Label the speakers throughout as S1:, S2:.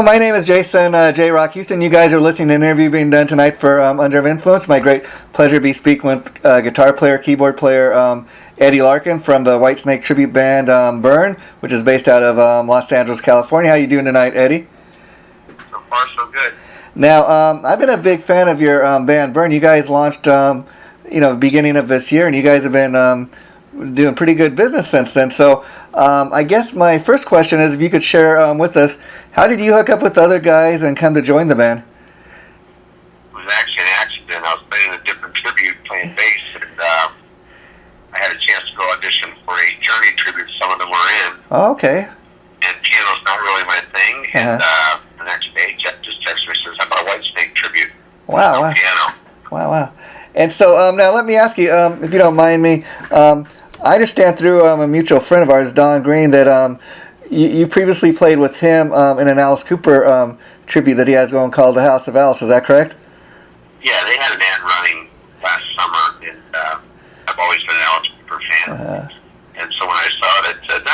S1: My name is Jason, JROCK Houston. You guys are listening to an interview being done tonight for Under Influence. My great pleasure to be speaking with guitar player, keyboard player Eddie Larkin from the Whitesnake tribute band Burn, which is based out of Los Angeles, California. How you doing tonight, Eddie?
S2: So far, so good.
S1: Now, I've been a big fan of your band Burn. You guys launched, beginning of this year, and you guys have been doing pretty good business since then. So I guess my first question is if you could share with us, how did you hook up with other guys and come to join the band?
S2: It was actually an accident. I was playing a different tribute, playing bass, and I had a chance to go audition for a Journey tribute. Some of them were in.
S1: Oh, okay.
S2: And piano's not really my thing. And the next day, Jeff just texted me and says, how about a Whitesnake tribute?
S1: Wow, wow.
S2: Piano.
S1: Wow. And so now let me ask you, if you don't mind me, I understand through a mutual friend of ours, Don Green, that you previously played with him in an Alice Cooper tribute that he has going called The House of Alice. Is that correct?
S2: Yeah, they had an ad running last summer, and I've always been an Alice Cooper fan. And so when I saw it, it said,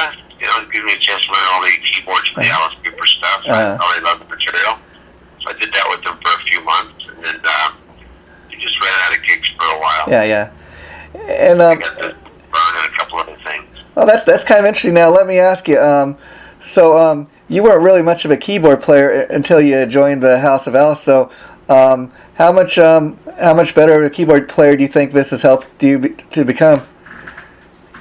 S2: give me a chance to learn all the keyboards for the Alice Cooper stuff. So I really love the material. So I did that with them for a few months, and then he just ran out of gigs for a while.
S1: Yeah. And
S2: I got to Burn and a couple other things.
S1: Well, that's kind of interesting. Now, let me ask you. So you weren't really much of a keyboard player until you joined the House of Alice. So, how much better of a keyboard player do you think this has helped you to become?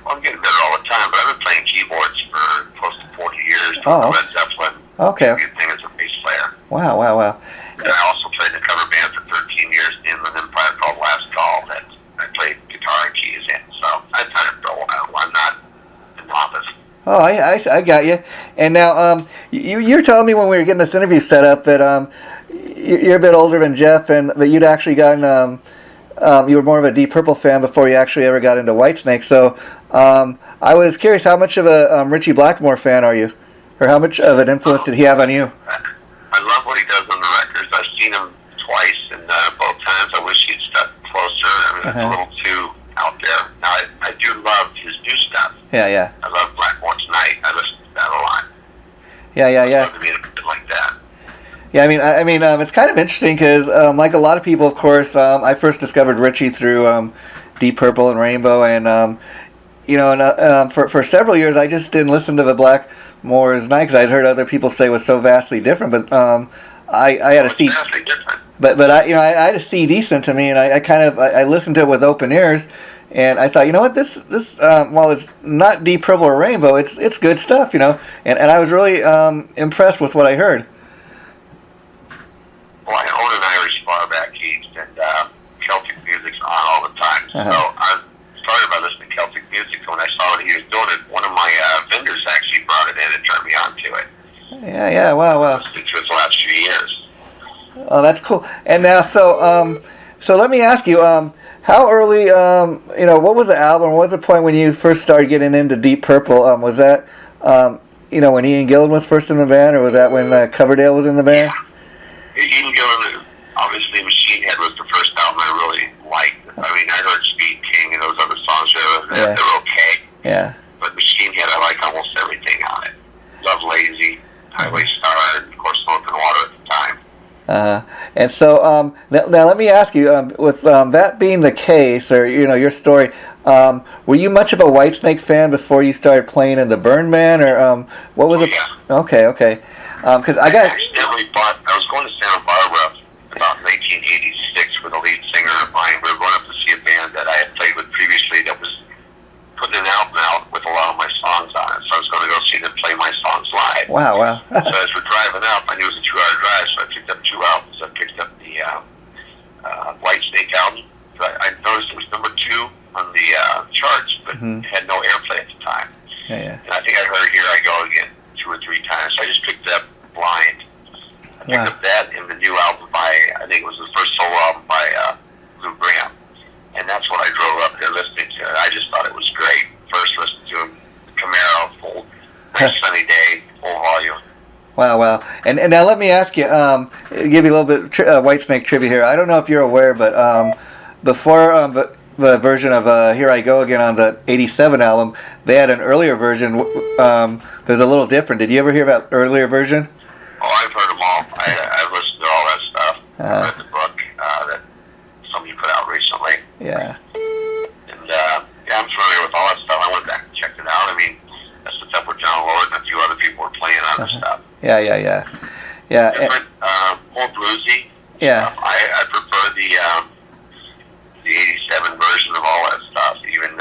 S2: Well, I'm getting better all the time, but I've been playing keyboards for close to 40 years.
S1: Oh.
S2: Led Zeppelin.
S1: Okay.
S2: Good thing as a bass player.
S1: Wow.
S2: And I also played in a cover band for 13 years in an Empire called Last Call that I played guitar and keys in. So I've done it for a while. I'm not a novice.
S1: Oh, I got you. And now, you're telling me when we were getting this interview set up that you're a bit older than Jeff, and that you'd actually gotten you were more of a Deep Purple fan before you actually ever got into Whitesnake. So I was curious, how much of a Ritchie Blackmore fan are you, or how much of an influence did he have on you?
S2: I love what he does on the records. I've seen him twice, and both times I wish he'd stuck closer. I mean, it's a little too out there. Now, I do love his new stuff.
S1: Yeah.
S2: I love Blackmore's Night. I listen to that a lot.
S1: Yeah.
S2: I'd love to be in a bit like that.
S1: Yeah, I mean, it's kind of interesting because, like a lot of people, of course, I first discovered Ritchie through Deep Purple and Rainbow, and for several years I just didn't listen to the Blackmore's Night because I'd heard other people say it was so vastly different. But I had a CD.
S2: Vastly different.
S1: But I had a CD sent to me, and I listened to it with open ears, and I thought, this while it's not Deep Purple or Rainbow, it's good stuff, and I was really impressed with what I heard.
S2: Well, I own an Irish bar back east, and Celtic music's on all the time. So I started by listening to Celtic music, and when I saw that he was doing it, one of my vendors actually brought it in and turned me on to it.
S1: Yeah, wow.
S2: I've listened to it the last few years.
S1: Oh, that's cool. And now, so let me ask you, how early, what was the album? What was the point when you first started getting into Deep Purple? Was that, when Ian Gillan was first in the band, or was that when Coverdale was in the band?
S2: Yeah. Ian Gillan, obviously Machine Head was the first album I really liked. I mean, I heard Speed King and those other songs, they're okay.
S1: Yeah.
S2: But Machine Head, I like almost everything on it. Love Lazy, Highway Star, and of course Smoke and Water at the time.
S1: And so now let me ask you, with that being the case, or your story, were you much of a Whitesnake fan before you started playing in the Burn band, or what was it?
S2: Yeah.
S1: Okay. Because I
S2: accidentally bought. I was going to Santa Barbara about 1986 with a lead singer of mine. We were going up to see a band that I had played with previously that was putting an album out with a lot of my songs on it. So I was going to go see them play my songs live.
S1: Wow.
S2: So as we're driving up, I knew it was a 2-hour drive, so I picked up 2 albums. I picked up the Whitesnake album. So I noticed it was number 2 on the charts, but it had no airplay at the time.
S1: Yeah.
S2: And I think I heard Here I Go Again 2 or 3 times. So I just picked it up blind. I picked up that and the new album by, I think it was the first solo album by Lou Graham. And that's what I drove up there listening to. I just thought it was great. First listened to him, Camaro, full, nice sunny day, full volume.
S1: Wow. And now let me ask you, give you a little bit Whitesnake trivia here. I don't know if you're aware, but before the version of Here I Go Again on the 87 album, they had an earlier version. There's a little different. Did you ever hear about earlier version?
S2: Oh, I've heard them I read the book that somebody put out recently.
S1: Yeah.
S2: And yeah, I'm familiar with all that stuff. I went back and checked it out. I mean, that's the stuff where John Lord and a few other people were playing on this stuff.
S1: Yeah.
S2: Different, more bluesy.
S1: Yeah.
S2: I prefer the '87 version of all that stuff. Even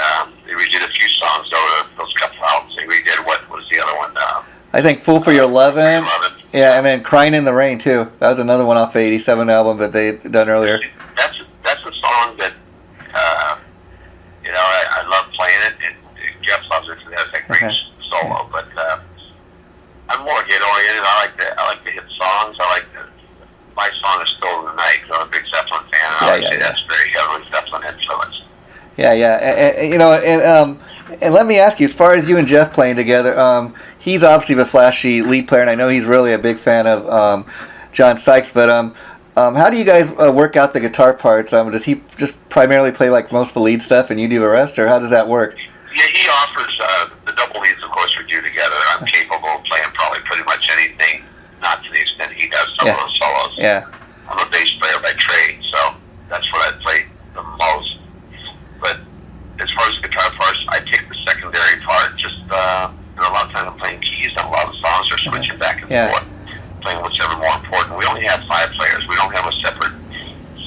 S2: they redid a few songs over those couple albums. They redid what was the other one?
S1: I think "Fool for Your Lovin'." Yeah, and then "Crying in the Rain" too. That was another one off the '87 album that they'd done earlier.
S2: That's a song that I love playing it, and Jeff loves it. It has that great solo, but I'm more hit oriented. I like the hit songs. My song is "Still in the Night" because I'm a big Zeppelin fan. And I would say that's very heavily Zeppelin influenced.
S1: And let me ask you, as far as you and Jeff playing together, he's obviously the flashy lead player, and I know he's really a big fan of John Sykes. But how do you guys work out the guitar parts? Does he just primarily play like most of the lead stuff, and you do the rest, or how does that work?
S2: Yeah, he offers the double leads. Of course, we do together. I'm capable of playing probably pretty much anything, not to the extent he does some of those solos.
S1: Yeah.
S2: I'm a bass player by trade, so that's what I play the most. But as far as guitar parts, I take the secondary part. Just a lot of times I'm playing keys, and a lot of songs are switching back and forth, playing whichever more important. We only have 5 players. We don't have a separate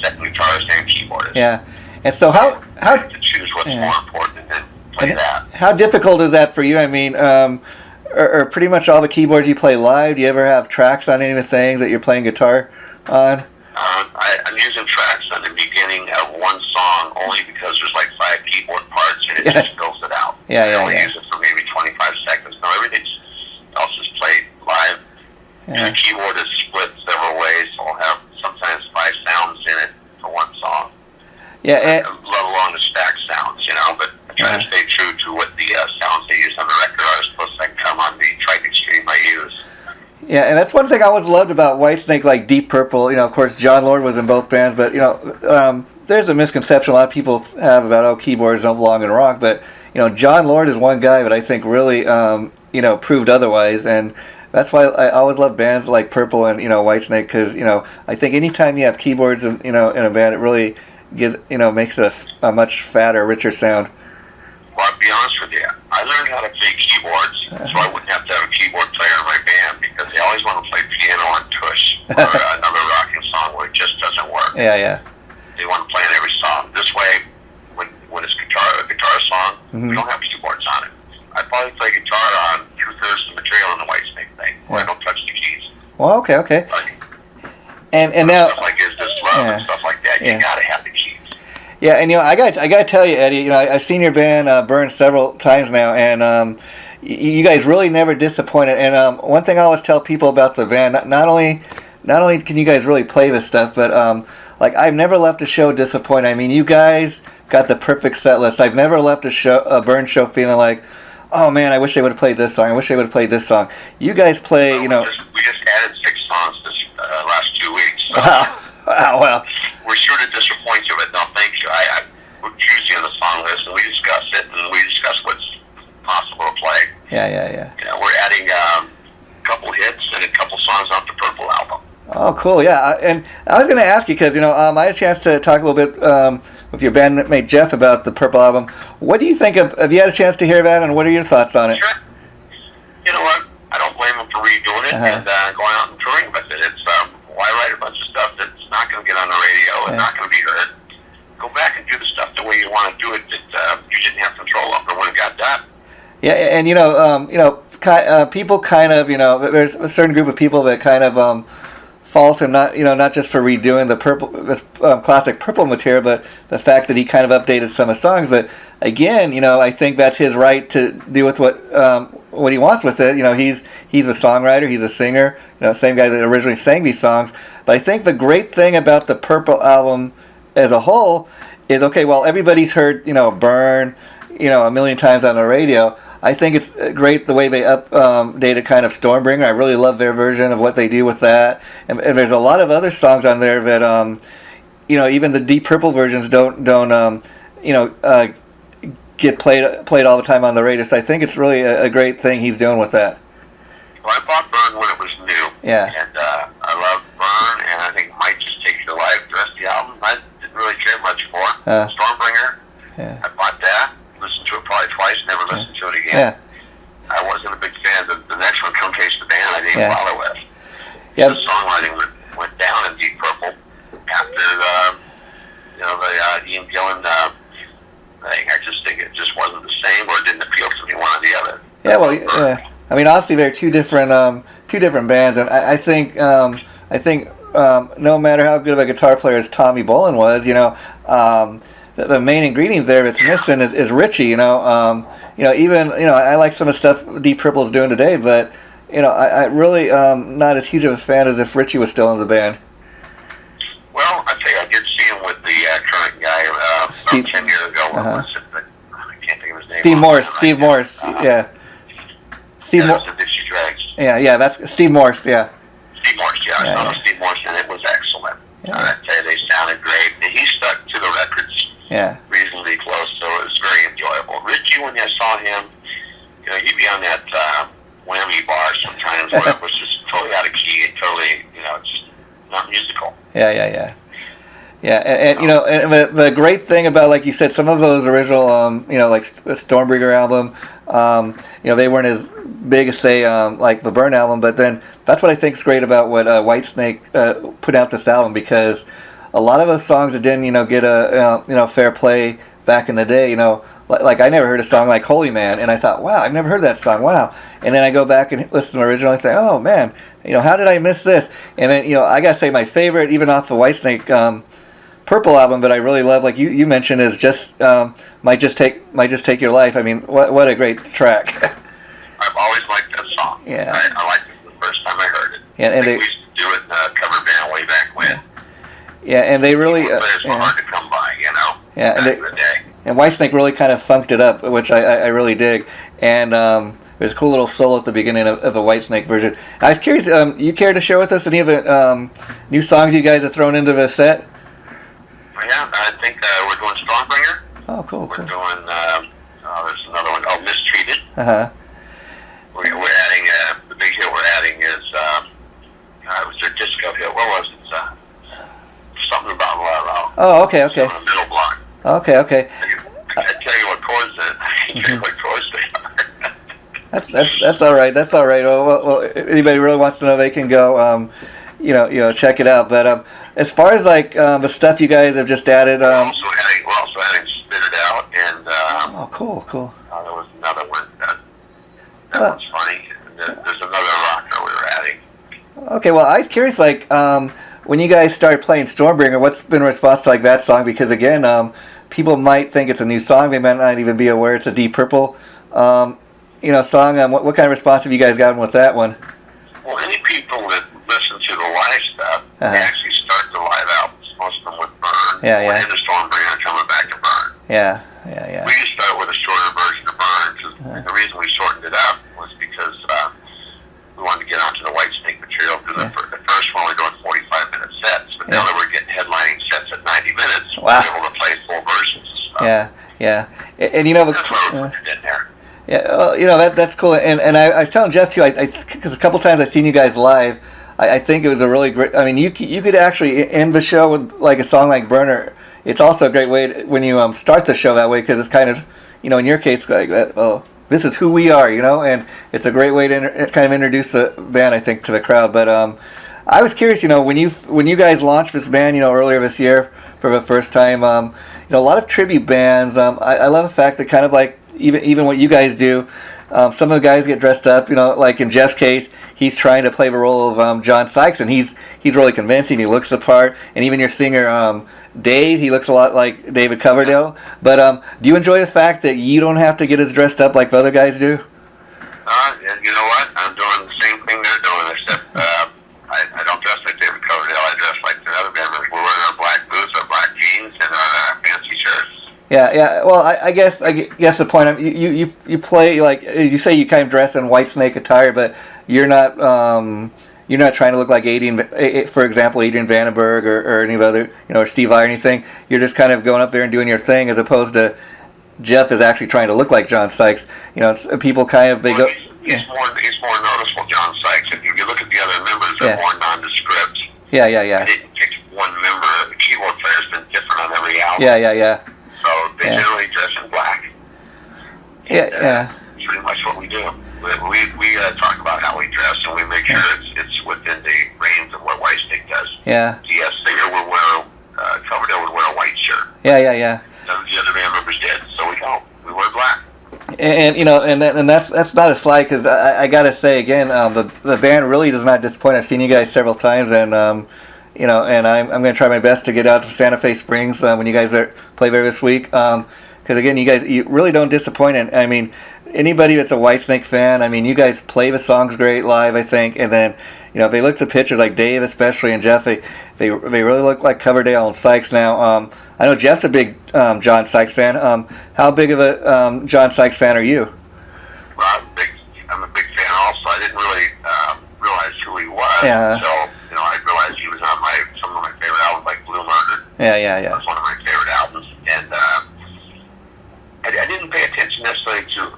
S2: second guitarist and keyboardist.
S1: Yeah. And so how
S2: to choose what's more important and then play that.
S1: How difficult is that for you? I mean, are pretty much all the keyboards you play live? Do you ever have tracks on any of the things that you're playing guitar on?
S2: I'm using tracks on the beginning of one song only because there's like 5 keyboard parts and it just fills it out. I only use it for maybe 25 seconds. No, everything else is played live. And the keyboard is split several ways, so I'll have sometimes 5 sounds in it for one song. Let alone the stack sounds, but I try to stay true to what the sounds they use on the record are supposed to come on the Triton Extreme I use.
S1: Yeah, and that's one thing I always loved about Whitesnake, like Deep Purple. Of course, John Lord was in both bands, but there's a misconception a lot of people have about keyboards don't belong in rock. But John Lord is one guy that I think really proved otherwise, and that's why I always love bands like Purple and Whitesnake, because I think anytime you have keyboards in a band, it really gives makes it a much fatter, richer sound.
S2: Well, I'll be honest with you. I learned how to play keyboards so I wouldn't have to have a keyboard player in my band because they always want to play piano on tush or another rocking song where it just doesn't work.
S1: Yeah.
S2: They want to play in every song. This way, when it's a guitar song, we don't have keyboards on it. I probably play guitar on 2/3 of the material in the Whitesnake thing where I don't touch the keys.
S1: Well, okay. And now
S2: stuff like Is This Love and stuff like that, you gotta have the keys.
S1: Yeah, and I got to tell you, Eddie, I've seen your band burn several times now, and you guys really never disappointed. And one thing I always tell people about the band, not only can you guys really play this stuff, but I've never left a show disappointed. I mean, you guys got the perfect set list. I've never left a burn show feeling like, oh man, I wish they would have played this song. I wish they would have played this song. You guys play,
S2: we just added 6 songs this last 2 weeks. So.
S1: Wow, well.
S2: We're sure to disappoint you, but no, thank you. We're Tuesday on the song list, and we discuss it, and we discuss what's possible to play.
S1: Yeah.
S2: We're adding a couple hits and a couple songs off the Purple album.
S1: Oh, cool, yeah. And I was going to ask you, because, I had a chance to talk a little bit with your bandmate Jeff about the Purple album. What do you think of, have you had a chance to hear that, and what are your thoughts on it?
S2: Sure. You know what? I don't blame him for redoing it and going out and touring with it. It's, why write a bunch of stuff that's not going to get on the radio and not going to be heard? Go back and do the stuff the way you want to do it that you didn't have control over when it got done. Yeah,
S1: and people kind of, there's a certain group of people that kind of fault him, not just for redoing this classic Purple material, but the fact that he kind of updated some of the songs. But again, I think that's his right to do with what he wants with it. He's a songwriter, he's a singer, same guy that originally sang these songs. But I think the great thing about the Purple album as a whole is, everybody's heard, Burn, a million times on the radio. I think it's great the way they updated kind of Stormbringer. I really love their version of what they do with that. And there's a lot of other songs on there that, even the Deep Purple versions don't get played all the time on the radio. So I think it's really a great thing he's doing with that.
S2: Well, I bought Burn when it was new.
S1: Yeah.
S2: And I love Burn, and I think Mike just takes it really cared much for. Stormbringer, I bought that, listened to it probably twice, never listened to it again.
S1: Yeah.
S2: I wasn't a big fan. The next one, Come Taste the Band, I didn't bother with.
S1: Yep.
S2: The songwriting went down in Deep Purple after the Ian Gillan thing. I just think it just wasn't the same, or it didn't appeal to me one or the other.
S1: Yeah, well, yeah. I mean, honestly, they're two different bands, and I think no matter how good of a guitar player as Tommy Bolin was, the main ingredient there that's missing is Richie. Even I like some of the stuff Deep Purple's doing today, but I really not as huge of a fan as if Richie was still in the band.
S2: Well, I tell you, I did see him with the current guy about 10 years ago. What was it? I can't think of his name.
S1: Steve Morse. Steve Morse. Yeah. Steve Morse. Yeah, that's Steve Morse. Yeah.
S2: Steve Morse. Yeah, I saw Steve Morse, and it was excellent.
S1: Yeah.
S2: I tell you, they sounded great. And he stuck to the records reasonably close, so it was very enjoyable. Richie, when I saw him, he'd be on that whammy bar sometimes where it was just totally out of key and totally, just not musical.
S1: Yeah. And the great thing about, like you said, some of those original, like the Stormbringer album, they weren't as big as, say, like the Burn album, but then that's what I think is great about what Whitesnake put out this album, because a lot of those songs that didn't, get a fair play back in the day, like I never heard a song like Holy Man, and I thought, wow, I've never heard that song, wow. And then I go back and listen to the original and think, oh man, how did I miss this? And then, I gotta say my favorite, even off the Whitesnake Purple album, but I really love, like you mentioned, is just might just take your life. I mean, what a great track.
S2: I've always liked that song.
S1: Yeah,
S2: I liked it the first time I heard it.
S1: Yeah, and
S2: we used to do it in a cover band way back when.
S1: Yeah, and they really
S2: players were hard to come by,
S1: Yeah,
S2: back in the day.
S1: And Whitesnake really kind of funked it up, which I really dig. And there's a cool little solo at the beginning of a Whitesnake version. I was curious, you care to share with us any of the new songs you guys have thrown into the set?
S2: Yeah, I think we're doing Stormbringer.
S1: Oh, cool.
S2: We're doing, there's another one, Mistreated.
S1: Uh-huh.
S2: We're adding, the big hit we're adding is, it was their disco hit. What was it? Something about love.
S1: Oh, okay.
S2: It's on the middle block.
S1: Okay.
S2: I can tell you what chords they
S1: That's all right. That's all right. Well, anybody really wants to know, they can go, check it out. But as far as like the stuff you guys have just added,
S2: we're also adding Spit It Out, and
S1: oh, cool.
S2: There was another one that one's funny. There's another rocker we were adding.
S1: Okay, well, I was curious, like when you guys started playing Stormbringer, what's been a response to like that song? Because again, people might think it's a new song. They might not even be aware it's a Deep Purple song. What kind of response have you guys gotten with that one?
S2: Well, any people that listen to the live stuff, they actually start the live albums, most of them with Burn.
S1: Yeah.
S2: Into Stormbringer and coming back to Burn.
S1: Yeah.
S2: We just start with a shorter version of Burn. And the reason we shortened it up was because we wanted to get onto the Whitesnake material. Because the first one we were doing 45-minute sets, but now that we're getting headlining sets at 90 minutes, we're able to play full versions of stuff.
S1: Yeah. And
S2: that's what we put in there.
S1: Yeah, that's cool. And I was telling Jeff too, because a couple times I've seen you guys live, I think it was a really great. I mean, you could actually end the show with like a song like Burner. It's also a great way when you start the show that way, because it's kind of, in your case, like this is who we are, and it's a great way to kind of introduce the band, I think, to the crowd. But I was curious, when you guys launched this band, earlier this year for the first time, a lot of tribute bands. I love the fact that kind of like even what you guys do, some of the guys get dressed up, like in Jeff's case, he's trying to play the role of John Sykes, and he's really convincing. He looks the part, and even your singer Dave, he looks a lot like David Coverdale. But do you enjoy the fact that you don't have to get as dressed up like the other guys do?
S2: You know what? I'm doing the same thing they're doing, except I don't dress like David Coverdale. I dress like the other band. We're wearing our black boots, our black jeans, and our fancy shirts. Yeah.
S1: Well, I guess the point. You play, like, as you say, you kind of dress in Whitesnake attire, but you're not trying to look like for example, Adrian Vandenberg or any other, or Steve Vai or anything. You're just kind of going up there and doing your thing, as opposed to Jeff is actually trying to look like John Sykes. People kind of
S2: go. He's more noticeable, John Sykes. If you look at the other members, they're more nondescript.
S1: Yeah.
S2: I didn't pick one member. The keyboard player's been different different on every album.
S1: Yeah.
S2: So they generally dress in black.
S1: Yeah.
S2: Pretty much what we do. We talk about how we dress, and we make sure it's within the range of what Whitesnake does.
S1: Yeah.
S2: The singer would wear, Coverdale would wear a white shirt.
S1: Yeah.
S2: None of the other band members did, so we don't. We wear black.
S1: And that's not a slight, because I gotta say again, the band really does not disappoint. I've seen you guys several times, and and I'm gonna try my best to get out to Santa Fe Springs when you guys play there this week. Because again, you really don't disappoint. And I mean, anybody that's a Whitesnake fan, I mean, you guys play the songs great live, I think. And then, if they look at the pictures, like Dave especially and Jeff, they really look like Coverdale and Sykes now. I know Jeff's a big John Sykes fan. How big of a John Sykes fan are you?
S2: Well, I'm a big fan also. I didn't really realize who he was.
S1: Yeah.
S2: So, I realized he was on some of my favorite albums, like Blue Murder.
S1: Yeah.
S2: That's one of my favorite albums. And I didn't pay attention necessarily to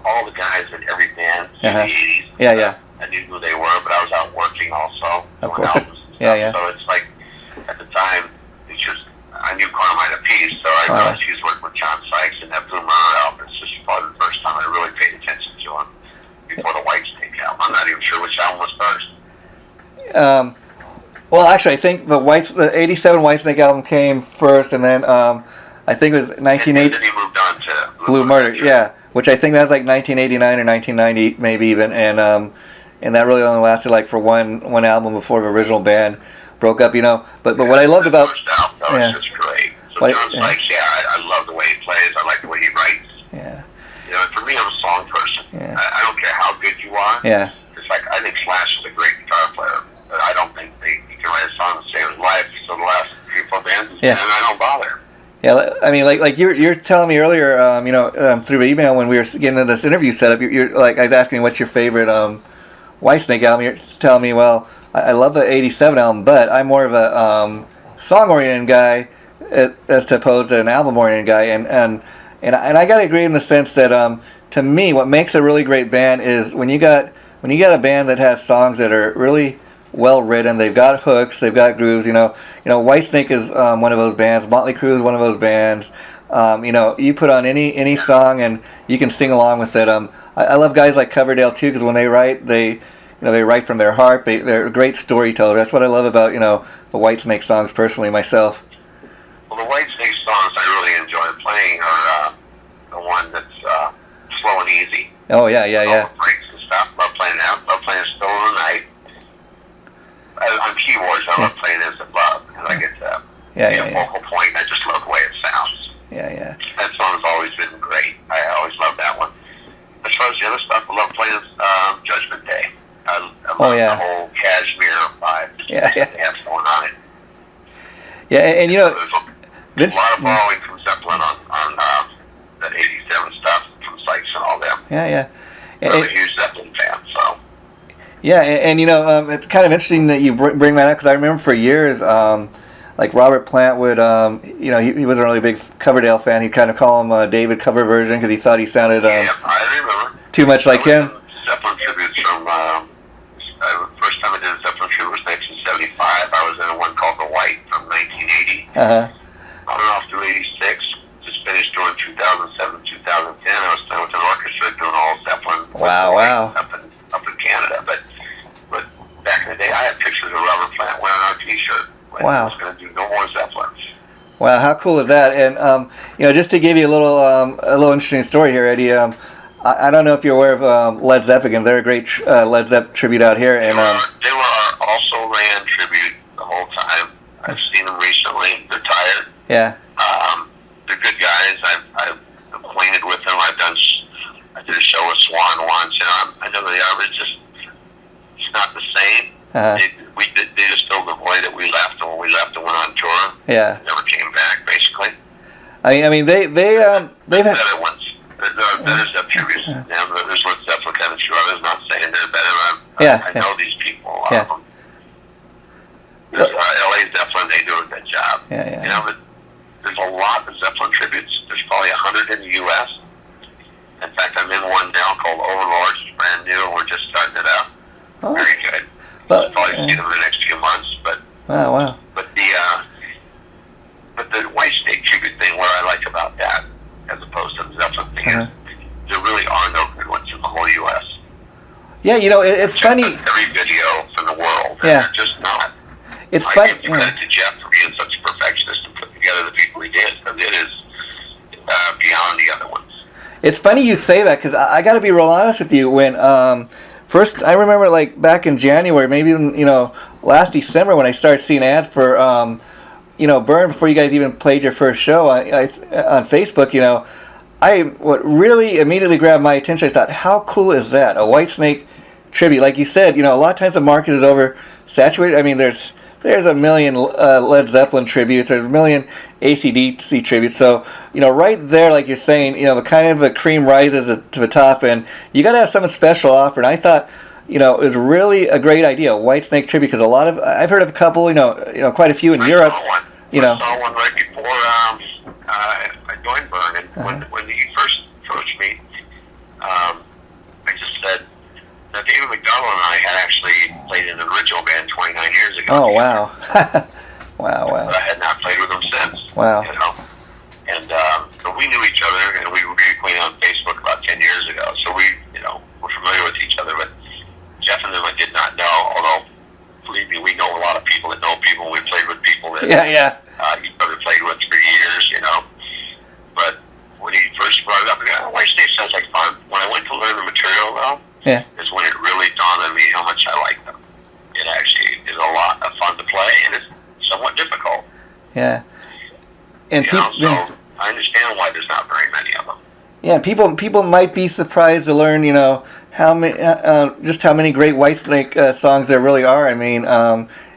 S2: all the guys in every band in the 80s.
S1: Yeah.
S2: I knew who they were, but I was out working also.
S1: Of
S2: doing
S1: course.
S2: albums and stuff.
S1: Yeah.
S2: So it's like, at the time, I knew Carmine Appice, so I realized he was working with John Sykes in that Blue Murder album. It's just probably the first time I really paid attention to him before the Whitesnake album. I'm not even sure which album was first.
S1: Well, actually, I think the '87 Whitesnake album came first, and then I think it was 1980.
S2: And then he moved on to
S1: Blue Murder, yeah, which I think that was like 1989 or 1990, maybe even, and that really only lasted like for one album before the original band broke up, But what I loved about
S2: first album, that was just great. So John Sykes, I love the way he plays. I like the way he writes.
S1: Yeah.
S2: For me, I'm a song person.
S1: Yeah.
S2: I don't care how good you are.
S1: Yeah.
S2: It's like I think Slash is a great guitar player, but I don't think he can write a song to save his life. So the last 3 or 4 bands, and I don't bother.
S1: Yeah, I mean, like you're telling me earlier, through email when we were getting into this interview setup, you're like, I was asking what's your favorite Whitesnake album. You're telling me, well, I love the '87 album, but I'm more of a song-oriented guy as opposed to an album-oriented guy, and I gotta agree in the sense that to me, what makes a really great band is when you got a band that has songs that are really well written. They've got hooks. They've got grooves. Whitesnake is one of those bands. Motley Crue is one of those bands. You put on any song and you can sing along with it. I love guys like Coverdale too, because when they write, they write from their heart. They're great storytellers. That's what I love about the Whitesnake songs personally myself.
S2: Well, the Whitesnake songs I really enjoy playing are the one that's slow and easy.
S1: Oh yeah.
S2: All the breaks and stuff. Love playing that. Love playing Still in the Night. On keyboards, I love playing Is It Love, because I get to a vocal point. I just love the way it sounds.
S1: Yeah.
S2: That song's always been great. I always love that one. As far as the other stuff, I love playing Judgment Day. I love the whole Cashmere vibe that they have going on it.
S1: Yeah, and
S2: there's a lot of borrowing from Zeppelin on that '87 stuff from Sykes and all them.
S1: Yeah.
S2: I'm a huge Zeppelin fan, so.
S1: Yeah, and it's kind of interesting that you bring that up, because I remember for years, like Robert Plant would, he wasn't really a big Coverdale fan. He'd kind of call him David cover version because he thought he sounded
S2: I remember.
S1: Too much like him.
S2: Zeppelin tributes from first time I did a Zeppelin tribute was 1975. I was in one called The White from 1980. On and off through '86. Just finished doing 2007, 2010. I was playing with an orchestra doing all Zeppelin.
S1: Wow.
S2: Up in Canada, but back in the day, I had pictures of Robert Plant wearing our T-shirt.
S1: Wow.
S2: I was going to do no more Zeppelin.
S1: Wow, how cool is that? And just to give you a little interesting story here, Eddie. I don't know if you're aware of Led Zeppelin. They're a great Led Zeppelin tribute out here, and
S2: they were our also ran tribute the whole time. I've seen them recently. They're tired.
S1: Yeah.
S2: They're good guys. I'm acquainted with them. I did a show with Swan once. I know they are, but it's not the same. They just filled the void that we left, and when we left and went on tour, never came back, basically.
S1: I mean, they've had
S2: better ones. Better Zeppelin tributes. There's Led Zeppelin and a few others. Not saying they're better. I know these people. There's L.A. Zeppelin. They do a good job. But there's a lot of Zeppelin tributes. There's probably 100 in the U.S. In fact, I'm in one now called Overlords. It's brand new, and we're just starting it up. Very good. We'll probably see them in the next few months. But
S1: wow.
S2: But the
S1: Yeah, it's funny.
S2: Every video in the world.
S1: Yeah.
S2: They're just not.
S1: It's
S2: I
S1: funny.
S2: give credit to Jeff for being such a perfectionist and putting together the people he did, because it is beyond the other ones.
S1: It's funny you say that, because I got to be real honest with you. When first, I remember like back in January, maybe even last December, when I started seeing ads for Burn, before you guys even played your first show on Facebook. What really immediately grabbed my attention, I thought, how cool is that? A Whitesnake tribute. Like you said, a lot of times the market is oversaturated. I mean, there's a million Led Zeppelin tributes. There's a million AC/DC tributes. So, right there, like you're saying, the kind of a cream rises to the top, and you got to have something special offered. And I thought, it was really a great idea, a Whitesnake tribute, because I've heard of a couple, quite a a few in Europe.
S2: I saw one right before I joined Burn, and when you first approached me, I just said, now David McDonald and I had actually played in an original band 29 years ago.
S1: Oh, wow. Wow.
S2: But I had not played with them since.
S1: Wow.
S2: And so we knew each other, and we were reacquainted on Facebook about 10 years ago. So we, were familiar with each other, but Jeff and them I did not know, although, believe me, we know a lot of people that know people. We played with people that each other played with for years, But when he first brought it up, Whitesnake sounds like fun. When I went to learn the material, though, is when it really dawned on me how much I like them. It actually is a lot of fun to play, and it's somewhat difficult.
S1: Yeah. And
S2: so I understand why there's not very many of them.
S1: Yeah, people might be surprised to learn, how many just how many great Whitesnake songs there really are. I mean,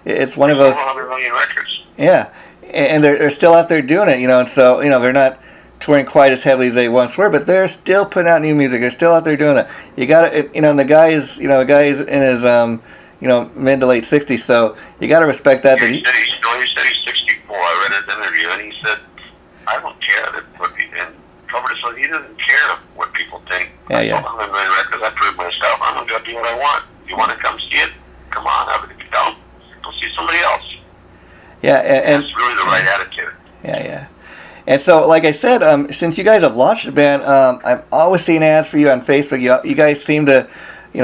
S1: it's one of those.
S2: 100 million records.
S1: Yeah, and they're still out there doing it, and so they're not touring quite as heavily as they once were, but they're still putting out new music. They're still out there doing it. You got to, and the guy is, in his mid to late 60s, so you got to respect that.
S2: He said he's 64. I read his interview, and he said, I don't care that what people, and covered it, so he doesn't care what people think.
S1: Yeah.
S2: I'm in my records. I prove myself. I'm going to go do what I want. If you want to come see it, come on. If you don't, go see somebody else.
S1: Yeah, and
S2: that's really the right attitude.
S1: Yeah. And so, like I said, since you guys have launched the band, I'm always seeing ads for you on Facebook. You guys seem to, be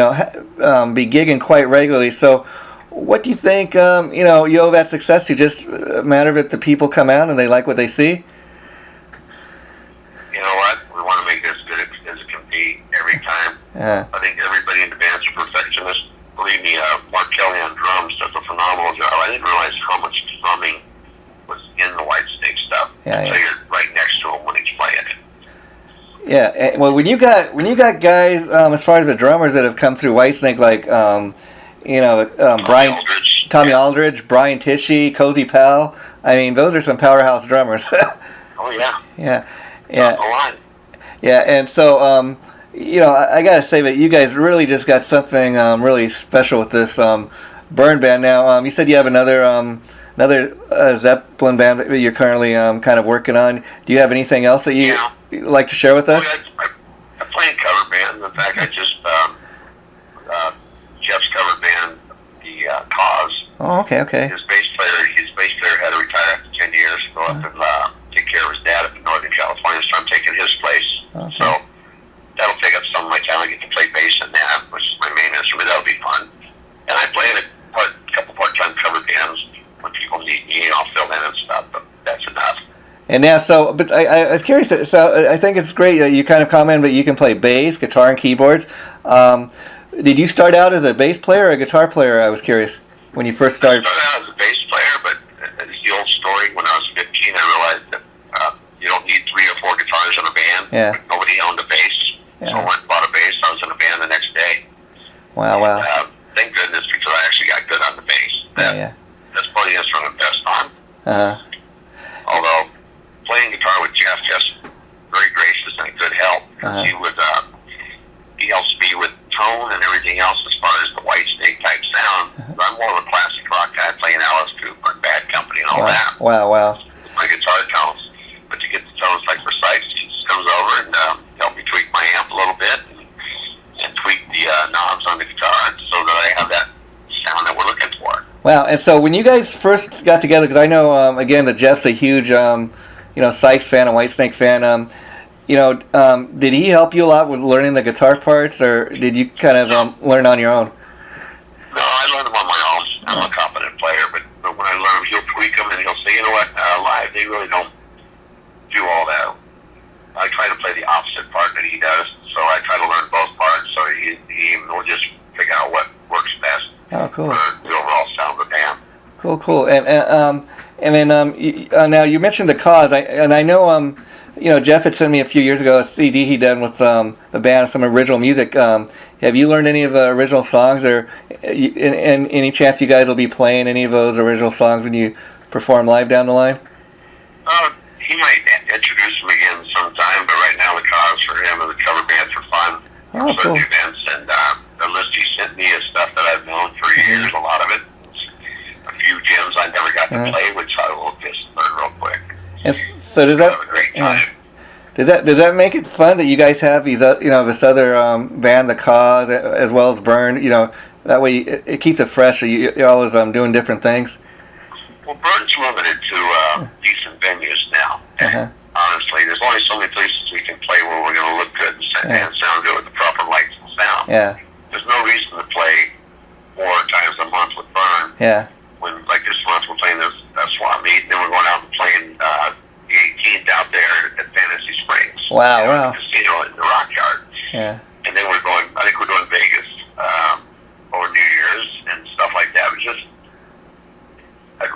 S1: gigging quite regularly. So, what do you think, you owe that success to? Just a matter of it, the people come out and they like what they see?
S2: You know what? We want to make it as good as it can be every time. I think everybody in the band's a perfectionist. Believe me, Mark Kelly on drums does a phenomenal job. I didn't realize how much drumming was in the Whitesnake stuff. So you're right next to him when he's playing it.
S1: Yeah, well, when you got guys, as far as the drummers that have come through Whitesnake, like Brian, Tommy Aldridge, Brian Tishy, Cozy Powell. I mean, those are some powerhouse drummers.
S2: Oh yeah.
S1: Yeah. Yeah, and so I gotta say that you guys really just got something really special with this Burn band. Now, you said you have another Zeppelin band that you're currently kind of working on. Do you have anything else that you'd like to share with us?
S2: I play in cover bands. In fact, I just Jeff's cover band, the Cause.
S1: Oh, okay.
S2: His bass player had to retire after 10 years to go up and take care of his dad up in Northern California, so I'm taking his place.
S1: Okay.
S2: So that'll take up some of my time. I get to play bass in that, which is my main instrument. That'll be fun. And I play in a couple part-time cover bands. When people need me, I'll fill in and stuff, but that's enough.
S1: And now, but I was curious, so I think it's great that you kind of comment, but you can play bass, guitar, and keyboards. Did you start out as a bass player or a guitar player? I was curious when you first started.
S2: I started out as a bass player, but it's the old story. When I was 15, I realized that you don't need 3 or 4 guitars in a band.
S1: Yeah.
S2: Nobody owned a bass.
S1: Yeah.
S2: So I went and bought a bass. I was in a band the next day.
S1: Wow.
S2: And, thank goodness, because I actually got good on the bass. That's probably the instrument I'm best on. Although, playing guitar with Jeff, Jeff's very gracious and a good help. He would, he helps me with tone and everything else as far as the Whitesnake type sound. I'm more of a classic rock guy playing Alice Cooper and Bad Company and all that.
S1: Wow.
S2: My guitar tones. But to get the tones like precise, he just comes over and help me tweak my amp a little bit and tweak the knobs on the guitar so that I have that sound that we're looking for.
S1: Wow, and so when you guys first got together, because I know, again, that Jeff's a huge, Sykes fan and Whitesnake fan, did he help you a lot with learning the guitar parts, or did you kind of learn on your own?
S2: No, I learned them on my own. I'm a competent player, but when I learn them, he'll tweak them and he'll say, you know what, live, they really don't do all that. I try to play the opposite part that he does, so I try to learn both parts, so he will just figure out what works best
S1: cool.
S2: for the overall sound of the band.
S1: Cool. And then now you mentioned the cause, and I know Jeff had sent me a few years ago a CD he done with the band, some original music. Have you learned any of the original songs, or any chance you guys will be playing any of those original songs when you perform live down the line?
S2: He might introduce them again sometime, but right now the cause for him is a cover band for fun.
S1: Oh, cool.
S2: Events, and the list he sent me is stuff that I've known for years, a lot of it. A few gems I never got to play, which I will just learn real quick.
S1: And so does that...
S2: Have a great time.
S1: Does that make it fun that you guys have these this other band, the Cause, as well as Burn? That way it keeps it fresh. So you're always doing different things.
S2: Well, Burn's limited to decent venues now. And honestly, there's only so many places we can play where we're going to look good and sound good with the proper lights and sound.
S1: Yeah.
S2: There's no reason to play 4 times a month with Burn.
S1: Yeah.
S2: When, like this month, we're playing this swap meet, and then we're going out and playing the 18th out there at Fantasy Springs.
S1: Wow.
S2: Casino in the Rock Yard.
S1: Yeah.
S2: And then I think we're doing Vegas over New Year's and stuff like that. But just,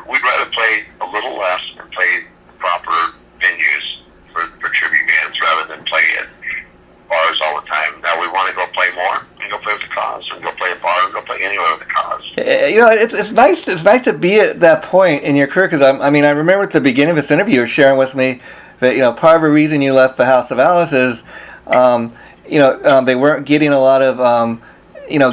S2: we'd rather play a little less and play the proper venues for tribute bands rather than play at bars all the time. Now we want to go play more and go play with the Cause, and go play a bar and go play anywhere with the Cause.
S1: It's nice. It's nice to be at that point in your career, because I remember at the beginning of this interview, you were sharing with me that part of the reason you left the House of Alice is they weren't getting a lot of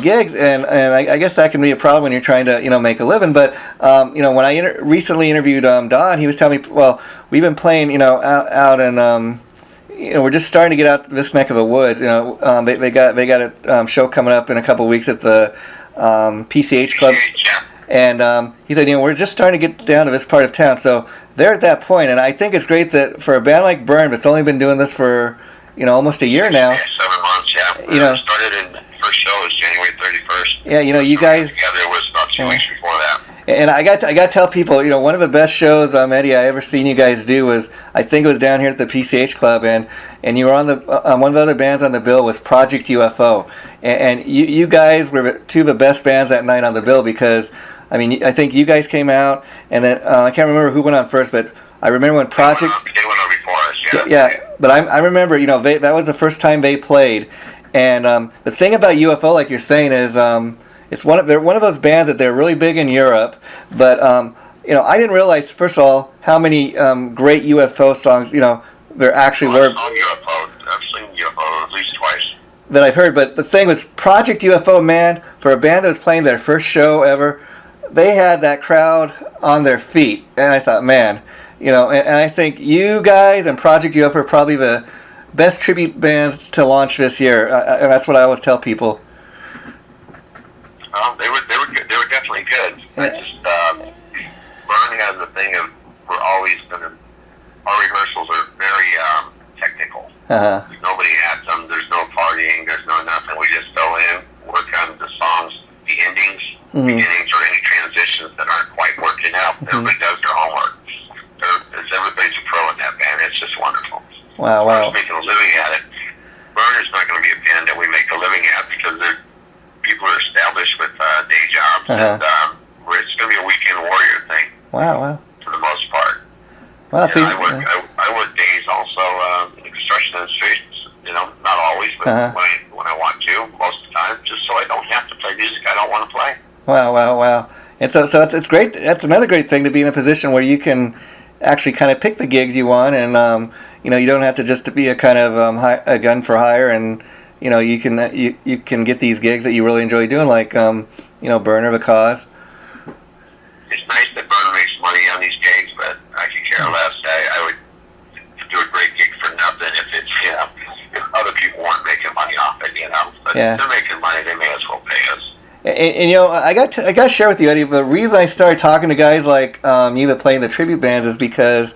S1: gigs, and I guess that can be a problem when you're trying to make a living. But when I recently interviewed Don, he was telling me, well, we've been playing out in we're just starting to get out this neck of the woods. They got a show coming up in a couple of weeks at the PCH Club. And he said, we're just starting to get down to this part of town. So they're at that point, and I think it's great that for a band like Burn, that's only been doing this for almost a year now.
S2: 7 months, yeah. Started in the first show was January 31st.
S1: Yeah, you guys.
S2: Yeah, there was about 2 weeks before that.
S1: And I got to tell people, one of the best shows, Eddie, I ever seen you guys do was, I think it was down here at the PCH Club, and you were on the one of the other bands on the bill was Project UFO, and you guys were 2 of the best bands that night on the bill, because I think you guys came out, and then I can't remember who went on first, but I remember when Project.
S2: They went on before us.
S1: Yeah, but I remember, that was the first time they played, and the thing about UFO, like you're saying, is they're one of those bands that they're really big in Europe, but I didn't realize, first of all, how many great UFO songs there actually were.
S2: I've seen UFO at least twice
S1: that I've heard, but the thing was Project UFO, man, for a band that was playing their first show ever, they had that crowd on their feet, and I thought, man, and I think you guys and Project UFO are probably the best tribute bands to launch this year, and that's what I always tell people.
S2: Well, they were good. They were definitely good. I just Burn has the thing of we're always our rehearsals are very technical. Nobody adds them. There's no partying. There's no nothing. We just go in, work on the songs, the endings, beginnings, or any transitions that aren't quite working out. Everybody does their homework. Everybody's a pro in that band. It's just wonderful.
S1: Wow.
S2: We're making a living at it. Burn is not going to be a band that we make a living at, because people are established with day jobs, and it's going to be a weekend warrior thing.
S1: Wow.
S2: For the most part.
S1: Well,
S2: I work days also in the construction industry. Not always, but when I want to, most of the time, just so I don't have to play music I don't want to play.
S1: Wow. And so it's great. That's another great thing, to be in a position where you can actually kind of pick the gigs you want, and you don't have to just be a kind of a gun for hire, and you can get these gigs that you really enjoy doing, like Burn or the Cause.
S2: It's nice that Burn makes money on these gigs, but I could care less. I would do a great gig for nothing if it's if other people weren't making money off it, But if they're making money, they may as well pay us.
S1: And I got to share with you, Eddie, the reason I started talking to guys like you that play in the tribute bands is because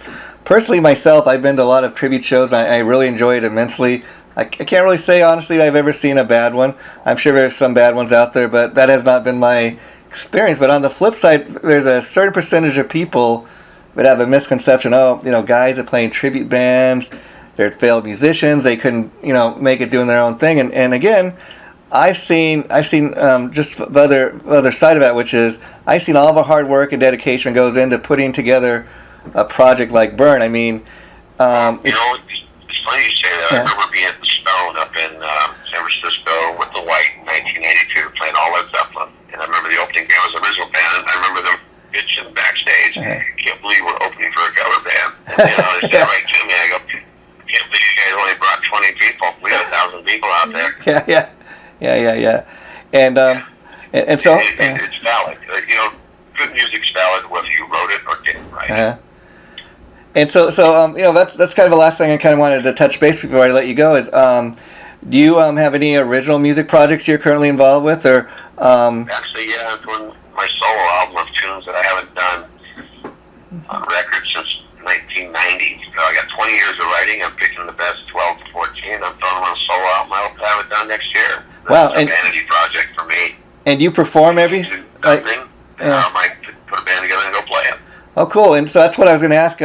S1: personally myself, I've been to a lot of tribute shows. I really enjoy it immensely. I can't really say honestly I've ever seen a bad one. I'm sure there's some bad ones out there, but that has not been my experience. But on the flip side, there's a certain percentage of people that have a misconception. Oh, guys that play in tribute bands, they're failed musicians. They couldn't, make it doing their own thing. And again, I've seen just the other side of that, which is I've seen all the hard work and dedication goes into putting together a project like Burn. I mean,
S2: it's funny you say that.
S1: Yeah.
S2: I remember being at the Stone up in San Francisco with the White in 1982, playing all Led Zeppelin. And I remember the opening band was the original band, and I remember them bitching backstage. Can't believe we're opening for a cover band. They said right to me, I go, can't believe you guys only brought 20 people. We got 1,000 people out there.
S1: Yeah. And so
S2: it's valid. Good music's valid whether you wrote it or didn't write it.
S1: And so that's kind of the last thing I kind of wanted to touch base before I let you go is do you have any original music projects you're currently involved with, or
S2: Actually, yeah, I'm doing my solo album of tunes that I haven't done on record since 1990. I got 20 years of writing. I'm picking the best 12 to 14. I'm throwing them on a solo album. I hope to have it done next year.
S1: Wow,
S2: It's a vanity project for me.
S1: And you perform every
S2: Nothing. I might put a band together and go play it.
S1: Oh, cool. And so that's what I was going to ask.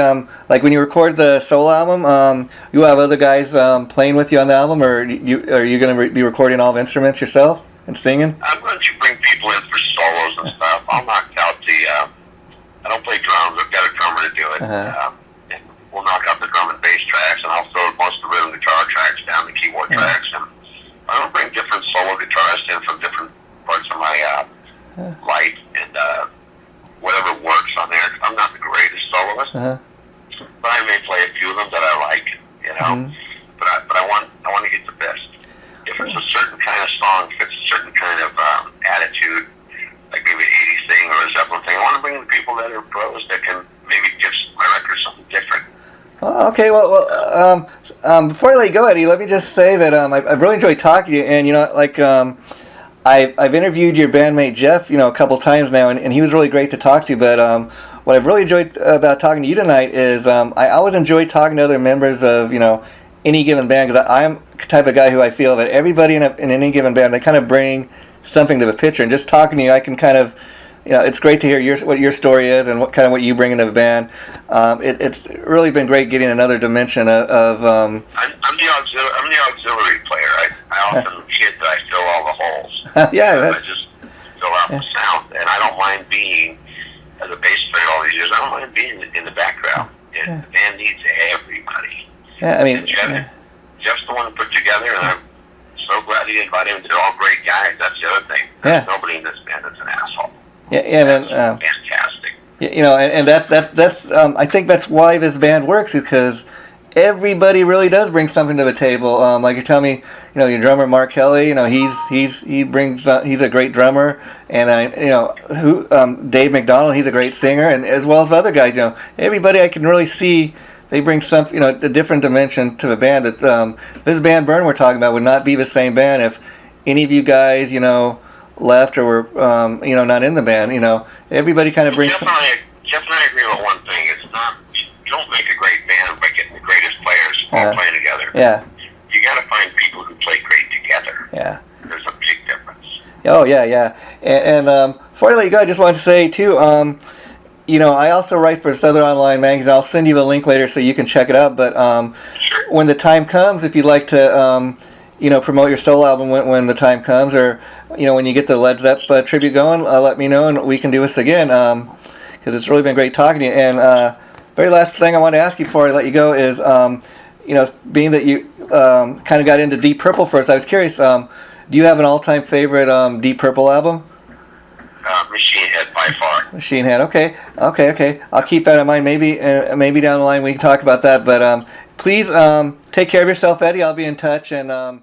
S1: Like when you record the solo album, you have other guys playing with you on the album, or are you going to be recording all the instruments yourself and singing?
S2: I'm going to bring people in for solos and stuff. I'll knock out I don't play drums. I've got a drummer to do it. And we'll knock out the drum and bass tracks, and I'll throw most of the rhythm guitar tracks down, the keyboard tracks. And I'm going to bring different solo guitarists in from different parts of my life, and whatever works on there. I'm not the greatest soloist, but I may play a few of them that I like, But I want to get the best. If it's a certain kind of song, if it's a certain kind of attitude, like maybe an 80s thing or a Zeppelin thing, I want to bring in people that are pros that can maybe give my record something different.
S1: Oh, okay, well, before I let you go, Eddie, let me just say that I've really enjoyed talking to you, and I've interviewed your bandmate Jeff, a couple times now, and he was really great to talk to. But what I've really enjoyed about talking to you tonight is I always enjoy talking to other members of any given band, because I'm the type of guy who I feel that everybody in any given band, they kind of bring something to the picture. And just talking to you, I can kind of it's great to hear what your story is and what you bring into the band. It's really been great getting another dimension of. I'm
S2: the auxiliary player. I often hit that I fill all the holes.
S1: Yeah,
S2: I just fill out the sound, and I don't mind being as a bass player all these years. I don't mind being in the background. And the band needs everybody.
S1: Yeah, I mean,
S2: and Jeff's the one to put together, and I'm so glad he invited him. They're all great guys. That's the other thing. There's nobody in this band that's an asshole. Fantastic.
S1: And that's I think that's why this band works, because everybody really does bring something to the table. Like you're telling me, your drummer Mark Kelly, he brings he's a great drummer, and Dave McDonald, he's a great singer, and as well as other guys, everybody I can really see they bring some a different dimension to the band. That this band Burn we're talking about would not be the same band if any of you guys left or were not in the band. Everybody kind of brings.
S2: Jeff and I agree with one thing. It's not you don't make a great band by getting the greatest players all playing together.
S1: Yeah.
S2: You got to find people who play great together.
S1: Yeah.
S2: There's a big difference.
S1: Oh yeah. And before I let you go, I just wanted to say too. I also write for Southern Online Magazine. I'll send you a link later so you can check it out. But
S2: Sure.
S1: When the time comes, if you'd like to, promote your solo album when the time comes, or when you get the Led Zepp tribute going, let me know and we can do this again. Because it's really been great talking to you. And very last thing I want to ask you before I let you go is, being that you kind of got into Deep Purple first, I was curious. Do you have an all-time favorite Deep Purple album?
S2: Machine Head by far.
S1: Machine Head. Okay. I'll keep that in mind. Maybe down the line we can talk about that. But please take care of yourself, Eddie. I'll be in touch, and